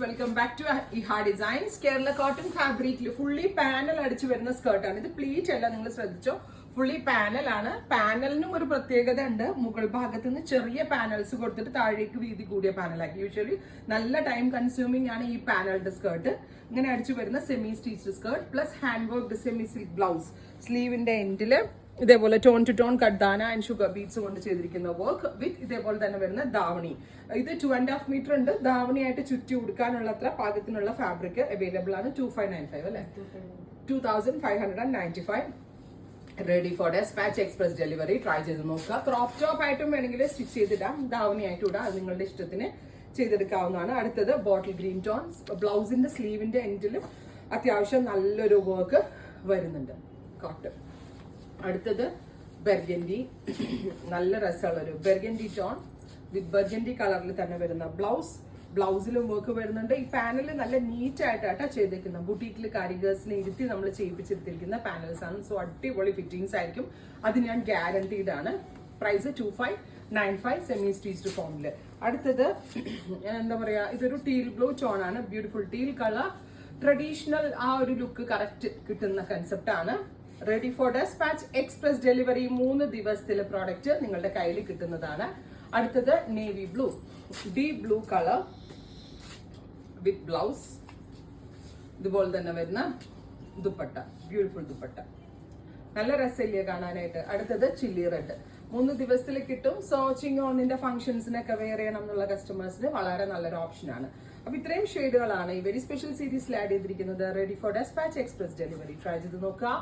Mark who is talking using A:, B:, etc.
A: Welcome back to Iha designs. Kerala cotton ഫാബ്രിക്കിൽ fully panel അടിച്ചു വരുന്ന സ്കേർട്ടാണ് ഇത്. പ്ലീറ്റ് അല്ല, നിങ്ങൾ ശ്രദ്ധിച്ചോ, ഫുള്ളി പാനലാണ്. പാനലിനും ഒരു പ്രത്യേകത ഉണ്ട്. മുകൾ ഭാഗത്ത് നിന്ന് ചെറിയ പാനൽസ് കൊടുത്തിട്ട് താഴേക്ക് വീതി കൂടിയ പാനലാക്കി. യൂഷ്വലി നല്ല ടൈം കൺസ്യൂമിംഗ് ആണ് ഈ പാനൽഡ് സ്കേർട്ട്. ഇങ്ങനെ അടിച്ചു വരുന്ന semi stitched skirt plus hand work semi silk blouse. സ്ലീവിന്റെ എൻഡില് ഇതേപോലെ tone to tone cutdana and sugar beads കൊണ്ട് ചെയ്തിരിക്കുന്ന വർക്ക് വിത്ത് ഇതേപോലെ തന്നെ വരുന്ന ദാവണി. ഇത് 2.5 മീറ്റർ ഉണ്ട്. ദാവണിയായിട്ട് ചുറ്റി ഉടുക്കാനുള്ള അത്ര പാകത്തിനുള്ള ഫാബ്രിക് അവൈലബിൾ ആണ്. 2595 അല്ലെ, 2595. Ready for dispatch, express delivery. Try ചെയ്ത് നോക്കുക. ക്രോപ്പ് ടോപ്പ് ആയിട്ടും വേണമെങ്കിൽ സ്റ്റിച്ച് ചെയ്തിടാം, ദാവണി ആയിട്ടും ഇടാം. അത് നിങ്ങളുടെ ഇഷ്ടത്തിന് ചെയ്തെടുക്കാവുന്നതാണ്. അടുത്തത് ബോട്ടിൽ ഗ്രീൻ ടോൺ. ബ്ലൗസിന്റെ സ്ലീവിന്റെ എൻഡിലും അത്യാവശ്യം നല്ലൊരു വർക്ക് വരുന്നുണ്ട്, കോട്ടൺ. അടുത്തത് ബെർഗൻഡി. നല്ല രസമുള്ളൊരു ബെർഗൻഡി ടോൺ വിത്ത് ബെർഗൻഡി കളറിൽ തന്നെ വരുന്ന ബ്ലൗസ്. ബ്ലൗസിലും വർക്ക് വരുന്നുണ്ട്. ഈ പാനൽ നല്ല നീറ്റ് ആയിട്ടാണ് ചെയ്തേക്കുന്നത്. ബുട്ടീക്കിൽ കാരിഗേഴ്സിനെ ഇരുത്തി നമ്മൾ ചെയ്യിപ്പിച്ചിരുത്തിരിക്കുന്ന പാനൽസ് ആണ്. സോ അടിപൊളി ഫിറ്റിംഗ്സ് ആയിരിക്കും, അത് ഞാൻ ഗ്യാരണ്ടീഡ് ആണ്. പ്രൈസ് 2595 സെമി സ്റ്റിച്ച്ഡ് ഫോമില്. അടുത്തത് എന്താ പറയാ, ഇതൊരു ടീൽ ബ്ലൂ ടോൺ ആണ്. Beautiful teal colour. ട്രഡീഷണൽ ആ ഒരു ലുക്ക് കറക്റ്റ് കിട്ടുന്ന കൺസെപ്റ്റ് ആണ്. Ready for dispatch, express delivery. 3 ദിവസത്തിലെ പ്രോഡക്റ്റ് നിങ്ങളുടെ കയ്യിൽ കിട്ടുന്നതാണ്. അടുത്തത് navy blue, deep blue colour with blouse. ഇതുപോലെ തന്നെ വരുന്ന ദുപ്പട്ട, ബ്യൂട്ടിഫുൾ ദുപ്പട്ട. നല്ല രസമില്ലേ കാണാനായിട്ട്. അടുത്തത് ചില്ലി റെഡ്. 3 ദിവസത്തിൽ കിട്ടും. സോ ചിങ്ങോണിന്റെ ഫംഗ്ഷൻസിനൊക്കെ വെയർ ചെയ്യണം എന്നുള്ള കസ്റ്റമേഴ്സിന് വളരെ നല്ലൊരു ഓപ്ഷനാണ്. അപ്പൊ ഇത്രയും ഷെയ്ഡുകളാണ് ഈ വെരി സ്പെഷ്യൽ സീരീസിൽ ആഡ് ചെയ്തിരിക്കുന്നത്. Ready for dispatch, express delivery. Try ചെയ്ത് നോക്കുക.